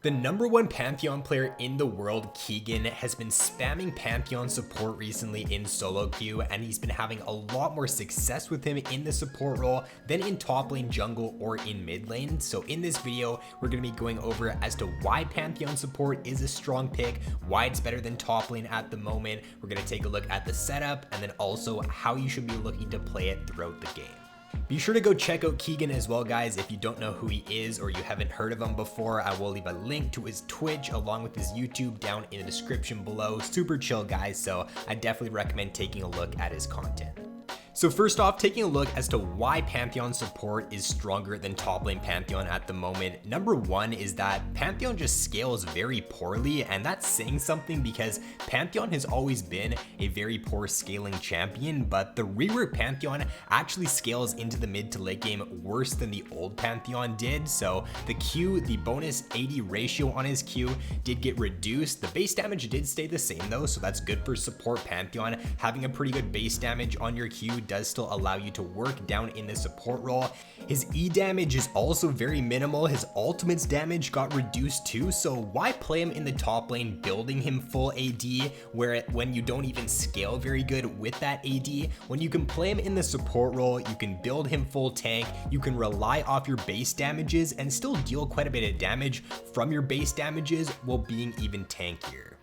The #1 Pantheon player in the world, Keegun, has been spamming Pantheon support recently in solo queue, and he's been having a lot more success with him in the support role than in top lane jungle or in mid lane. So in this video, we're going to be going over as to why Pantheon support is a strong pick, why it's better than top lane at the moment. We're going to take a look at the setup and then also how you should be looking to play it throughout the game. Be sure to go check out Keegun as well, guys. If you don't know who he is or you haven't heard of him before, I will leave a link to his Twitch along with his YouTube down in the description below. Super chill guy, so I definitely recommend taking a look at his content. So first off, taking a look as to why Pantheon support is stronger than top lane Pantheon at the moment. #1 is that Pantheon just scales very poorly, and that's saying something because Pantheon has always been a very poor scaling champion, but the rework Pantheon actually scales into the mid to late game worse than the old Pantheon did. So the Q, the bonus AD ratio on his Q did get reduced. The base damage did stay the same though, so that's good for support Pantheon. Having a pretty good base damage on your Q does still allow you to work down in the support role. His E damage is also very minimal. His ultimate's damage got reduced too, so why play him in the top lane building him full AD when you don't even scale very good with that AD? When you can play him in the support role, you can build him full tank, you can rely off your base damages and still deal quite a bit of damage from your base damages while being even tankier.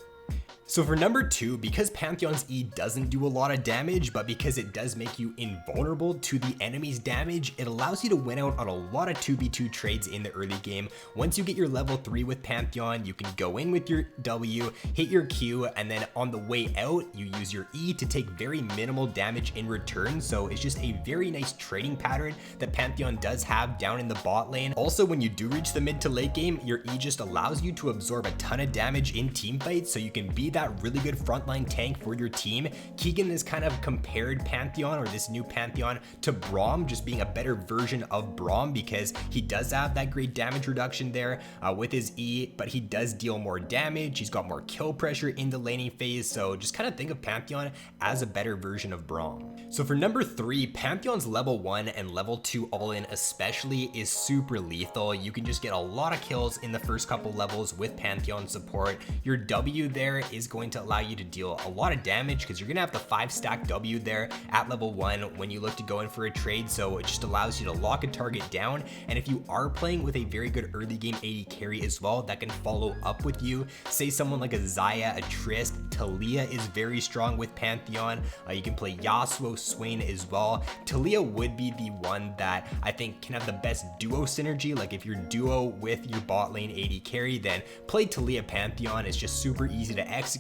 So for #2, because Pantheon's E doesn't do a lot of damage, but because it does make you invulnerable to the enemy's damage, it allows you to win out on a lot of 2v2 trades in the early game. Once you get your level 3 with Pantheon, you can go in with your W, hit your Q, and then on the way out, you use your E to take very minimal damage in return. So it's just a very nice trading pattern that Pantheon does have down in the bot lane. Also, when you do reach the mid to late game, your E just allows you to absorb a ton of damage in team fights, so you can be that really good frontline tank for your team. Keegun has kind of compared Pantheon, or this new Pantheon, to Braum, just being a better version of Braum because he does have that great damage reduction there with his E, but he does deal more damage. He's got more kill pressure in the laning phase, so just kind of think of Pantheon as a better version of Braum. So for #3, Pantheon's level 1 and level 2 all-in especially is super lethal. You can just get a lot of kills in the first couple levels with Pantheon support. Your W there is going to allow you to deal a lot of damage because you're gonna have the 5-stack W there at level 1 when you look to go in for a trade, so it just allows you to lock a target down. And if you are playing with a very good early game AD carry as well that can follow up with you, say someone like a XAYAH, a TRIST, TALIYAH is very strong with Pantheon. You can play Yasuo, SWAIN as well. TALIYAH would be the one that I think can have the best duo synergy. Like if you're duo with your bot lane AD carry, then play TALIYAH Pantheon. It's just super easy to execute.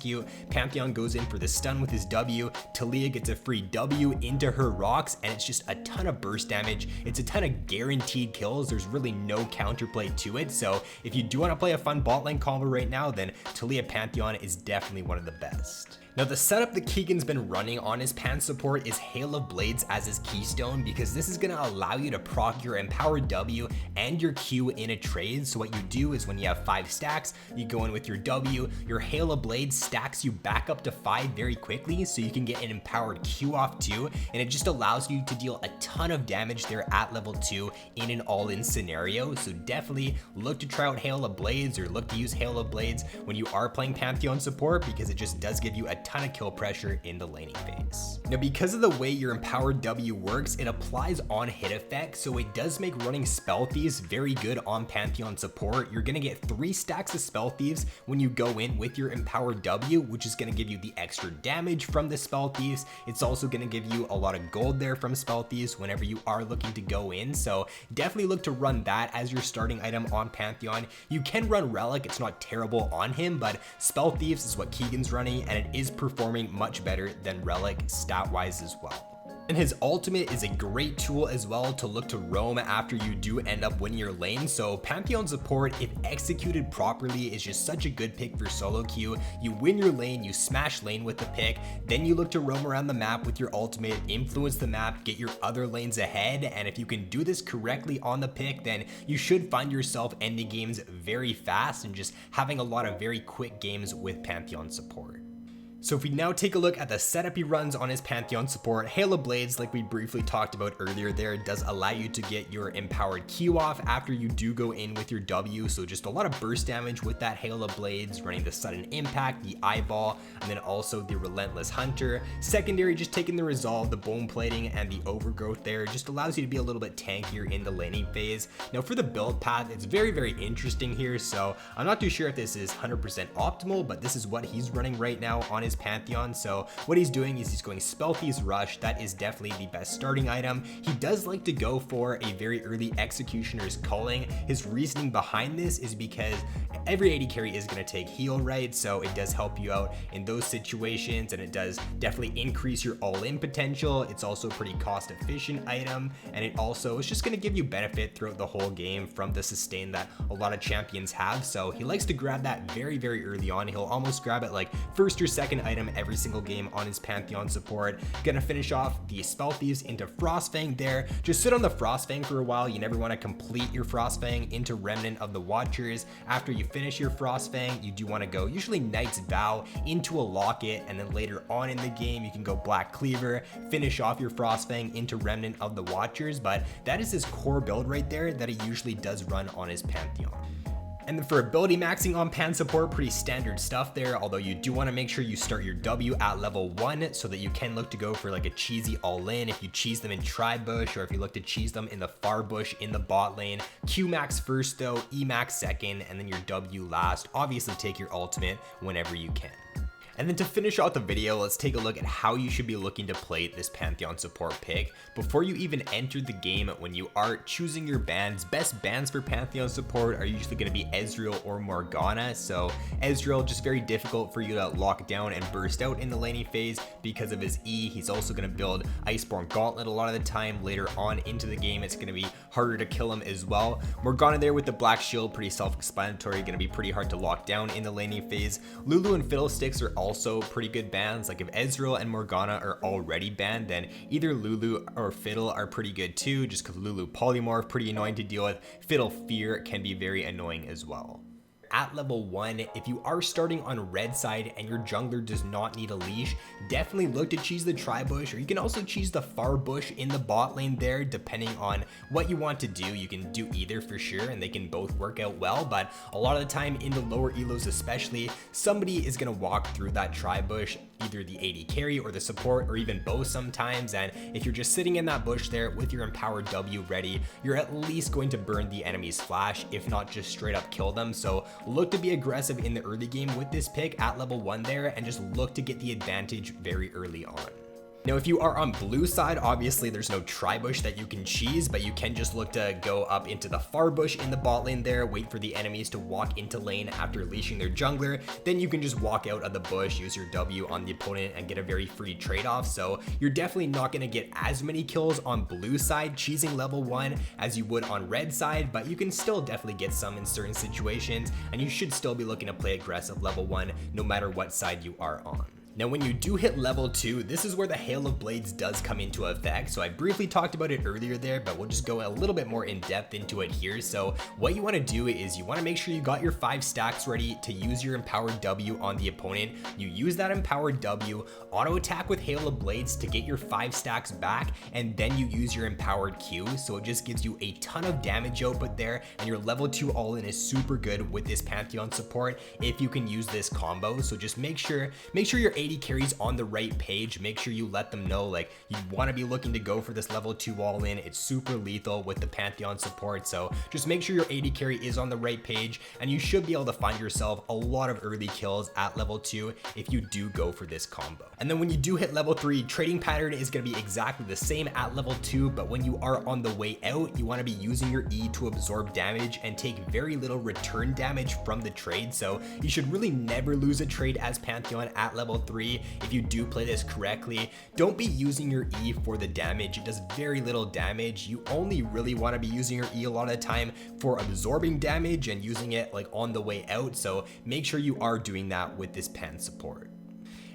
Pantheon goes in for the stun with his W, TALIYAH gets a free W into her rocks, and it's just a ton of burst damage. It's a ton of guaranteed kills. There's really no counterplay to it. So if you do want to play a fun bot lane combo right now, then TALIYAH Pantheon is definitely one of the best. Now the setup that Keegun's been running on his Pan support is Hail of Blades as his keystone, because this is going to allow you to proc your empowered W and your Q in a trade. So what you do is when you have 5 stacks, you go in with your W, your Hail of Blades stacks you back up to 5 very quickly, so you can get an empowered Q off too, and it just allows you to deal a ton of damage there at level 2 in an all-in scenario. So definitely look to try out Hail of Blades, or look to use Hail of Blades when you are playing Pantheon support, because it just does give you a ton of kill pressure in the laning phase. Now because of the way your empowered W works, it applies on hit effect, so it does make running SPELLTHIEVS very good on Pantheon support. You're gonna get 3 stacks of SPELLTHIEVS when you go in with your empowered W, which is gonna give you the extra damage from the SPELLTHIEVS. It's also gonna give you a lot of gold there from SPELLTHIEVS whenever you are looking to go in, so definitely look to run that as your starting item on Pantheon. You can run Relic, it's not terrible on him, but SPELLTHIEVS is what Keegun's running, and it is performing much better than Relic stat-wise as well. And his ultimate is a great tool as well to look to roam after you do end up winning your lane. So Pantheon support, if executed properly, is just such a good pick for solo queue. You win your lane, you smash lane with the pick, then you look to roam around the map with your ultimate, influence the map, get your other lanes ahead, and if you can do this correctly on the pick, then you should find yourself ending games very fast and just having a lot of very quick games with Pantheon support. So if we now take a look at the setup he runs on his Pantheon support, Hail of Blades, like we briefly talked about earlier there, does allow you to get your empowered Q off after you do go in with your W, so just a lot of burst damage with that Hail of Blades, running the sudden impact, the eyeball, and then also the relentless hunter. Secondary, just taking the resolve, the bone plating, and the overgrowth there, just allows you to be a little bit tankier in the laning phase. Now for the build path, it's very interesting here, so I'm not too sure if this is 100% optimal, but this is what he's running right now on his Pantheon. So what he's doing is he's going SPELLTHIEFS Rush. That is definitely the best starting item. He does like to go for a very early Executioner's Culling. His reasoning behind this is because every AD carry is going to take heal, right? So it does help you out in those situations, and it does definitely increase your all-in potential. It's also a pretty cost-efficient item, and it also is just going to give you benefit throughout the whole game from the sustain that a lot of champions have. So he likes to grab that very early on. He'll almost grab it like first or second item every single game on his Pantheon support. Gonna finish off the SPELLTHIEFS into Frostfang there. Just sit on the Frostfang for a while. You never want to complete your Frostfang into Remnant of the Watchers. After you finish your Frostfang, you do want to go usually Knight's Vow into a Locket, and then later on in the game you can go Black Cleaver, finish off your Frostfang into Remnant of the Watchers. But that is his core build right there that he usually does run on his Pantheon. And then for ability maxing on Pan support, pretty standard stuff there, although you do want to make sure you start your W at level 1 so that you can look to go for like a cheesy all-in if you cheese them in TRIBUSH, or if you look to cheese them in the far bush in the bot lane. Q max first though, E max second, and then your W last. Obviously take your ultimate whenever you can. And then to finish out the video, let's take a look at how you should be looking to play this Pantheon support pick. Before you even enter the game, when you are choosing your bans, best bans for Pantheon support are usually going to be Ezreal or Morgana. So Ezreal, just very difficult for you to lock down and burst out in the laning phase because of his E. He's also going to build Iceborne Gauntlet a lot of the time. Later on into the game, it's going to be harder to kill him as well. Morgana there with the Black Shield, pretty self-explanatory, going to be pretty hard to lock down in the laning phase. Lulu and Fiddlesticks are also pretty good bans. Like if Ezreal and Morgana are already banned, then either Lulu or Fiddle are pretty good too, just because Lulu Polymorph, pretty annoying to deal with. Fiddle Fear can be very annoying as well. At level 1, if you are starting on red side and your jungler does not need a leash, definitely look to cheese the TRIBUSH, or you can also cheese the far bush in the bot lane there, depending on what you want to do. You can do either for sure, and they can both work out well, but a lot of the time in the lower elos especially, somebody is going to walk through that TRIBUSH, either the AD carry or the support, or even both sometimes. And if you're just sitting in that bush there with your empowered W ready, you're at least going to burn the enemy's flash, if not just straight up kill them. So look to be aggressive in the early game with this pick at level 1 there, and just look to get the advantage very early on. Now, if you are on blue side, obviously there's no TRIBUSH that you can cheese, but you can just look to go up into the far bush in the bot lane there, wait for the enemies to walk into lane after leashing their jungler. Then you can just walk out of the bush, use your W on the opponent, and get a very free trade-off. So you're definitely not going to get as many kills on blue side cheesing level 1 as you would on red side, but you can still definitely get some in certain situations, and you should still be looking to play aggressive level 1 no matter what side you are on. Now, when you do hit level 2, this is where the Hail of Blades does come into effect. So I briefly talked about it earlier there, but we'll just go a little bit more in depth into it here. So what you want to do is you want to make sure you got your 5 stacks ready to use your empowered W on the opponent. You use that empowered W, auto attack with Hail of Blades to get your 5 stacks back, and then you use your empowered Q. So it just gives you a ton of damage output there, and your level 2 all-in is super good with this Pantheon support if you can use this combo. So just make sure your AD carries on the right page. Make sure you let them know like you want to be looking to go for this level 2 all in. It's super lethal with the Pantheon support, so just make sure your AD carry is on the right page, and you should be able to find yourself a lot of early kills at level 2 if you do go for this combo. And then when you do hit level 3, trading pattern is going to be exactly the same at level 2, but when you are on the way out, you want to be using your E to absorb damage and take very little return damage from the trade. So you should really never lose a trade as Pantheon at level 3 if you do play this correctly. Don't be using your E for the damage. It does very little damage. You only really want to be using your E a lot of the time for absorbing damage and using it like on the way out. So make sure you are doing that with this Pan support.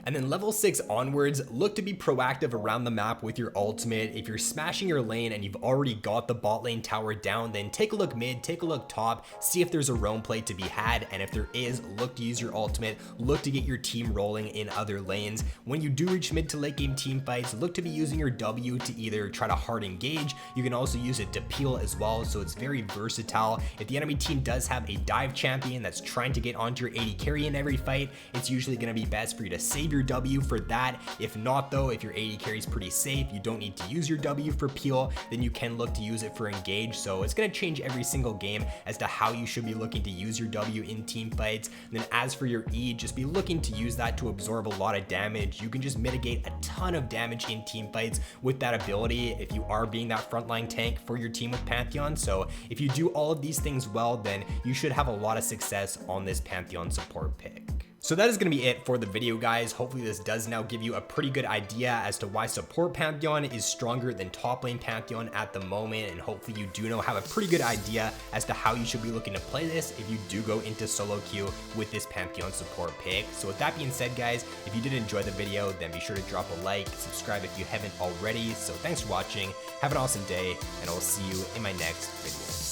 And then level 6 onwards, look to be proactive around the map with your ultimate. If you're smashing your lane and you've already got the bot lane tower down, then take a look mid, take a look top, see if there's a roam play to be had, and if there is, look to use your ultimate, look to get your team rolling in other lanes. When you do reach mid to late game team fights, look to be using your W to either try to hard engage, you can also use it to peel as well, so it's very versatile. If the enemy team does have a dive champion that's trying to get onto your AD carry in every fight, it's usually going to be best for you to save your W for that. If not though, if your AD carry is pretty safe, you don't need to use your W for peel, then you can look to use it for engage. So it's going to change every single game as to how you should be looking to use your W in team fights. And then as for your E, just be looking to use that to absorb a lot of damage. You can just mitigate a ton of damage in team fights with that ability if you are being that frontline tank for your team with Pantheon. So if you do all of these things well, then you should have a lot of success on this Pantheon support pick. So that is going to be it for the video, guys. Hopefully this does now give you a pretty good idea as to why support Pantheon is stronger than top lane Pantheon at the moment, and hopefully you do now have a pretty good idea as to how you should be looking to play this if you do go into solo queue with this Pantheon support pick. So with that being said, guys, if you did enjoy the video, then be sure to drop a like, subscribe if you haven't already. So thanks for watching, have an awesome day, and I'll see you in my next video.